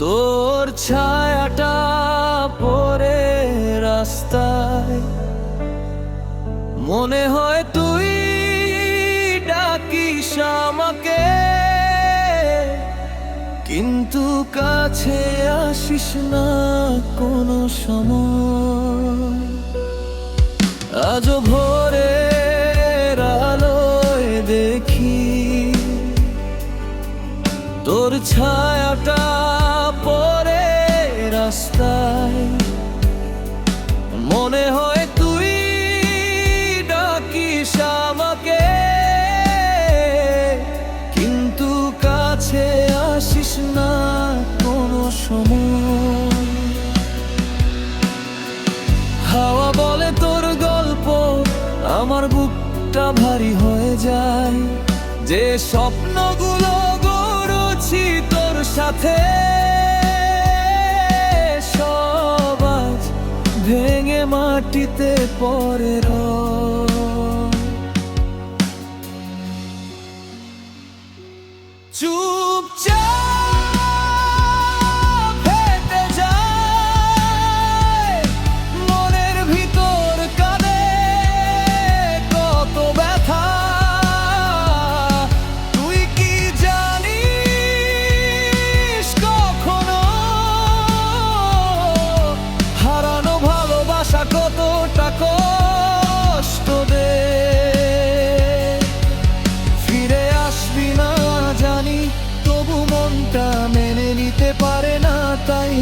তোর ছায়াটা পড়ে রাস্তায়, মনে হয় তুই ডাকিস আমাকে, কিন্তু কাছে আসিস না কোনো সময়। আজও ভোরের আলোয় দেখি তোর ছায়াটা পড়ে রাস্তায়, মনে হয় তুই ডাকিস আমাকে, কিন্তু কাছে আসিস না কোনো সময়। হাওয়া বলে তোর গল্প, আমার বুকটা ভারী হয়ে যায়, যে স্বপ্নগুলো গড়েছি তোর সাথে সব আজ ভেঙে মাটিতে পড়ে চুপচাপ হেঁটে যায়, মনের ভিতর কাঁদে কত ব্যথা। তুই কি জানিস কখনো হারানো ভালোবাসা কতটা কষ্ট দেয়? ফিরে আসবি না জানি, তবু মনটা মেনে নিতে পারে না, তাই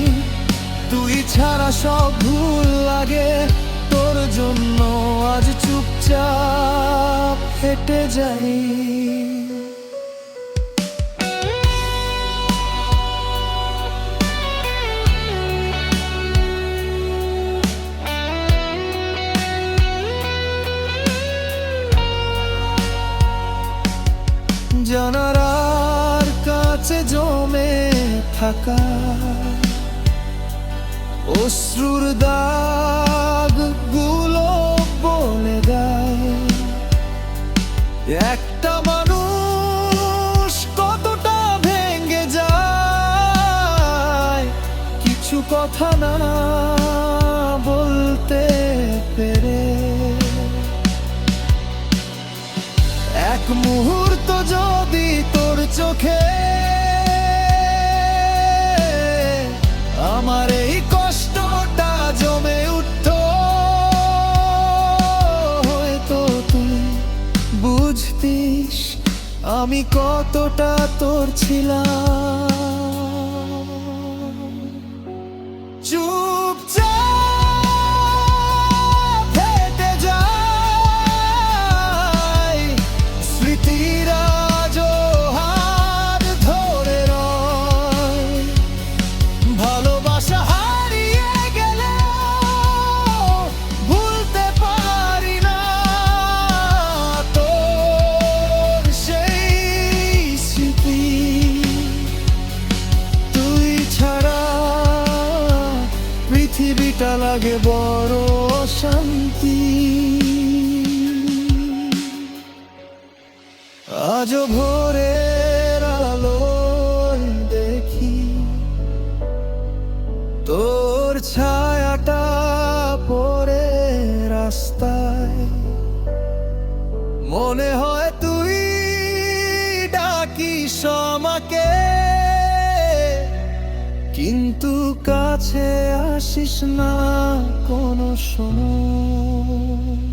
তুই ছাড়া সব ভুল লাগে। তোর জন্য আজ চুপচাপ হেঁটে যাই। জানালার কাছে জমে থাকা অশ্রুর দাগ গুলো বলে দেয় একটা মানুষ কতটা ভেঙে যায়, কিছু কথা না বলতে পেরে। এক মুহূর্ত যদি তোর চোখে আমার এই কষ্টটা জমে উঠত, হয়তো তুই বুঝতিস আমি কতটা তোর ছিলাম। চুপচাপ হেঁটে যাই, স্মৃতিরা আজও হাত ধরে রয়। ভালোবাসা হারিয়ে গেলে ভুলতে পারি না তোর সেই স্মৃতি। তুই ছাড়া পৃথিবীটা লাগে বড় শান্তি। আজও ভোরের আলোয় দেখি তোর ছায়াটা পড়ে রাস্তায়, মনে হয় তুই ডাকিস আমাকে, কিন্তু কাছে আসিস না কোনো সময়।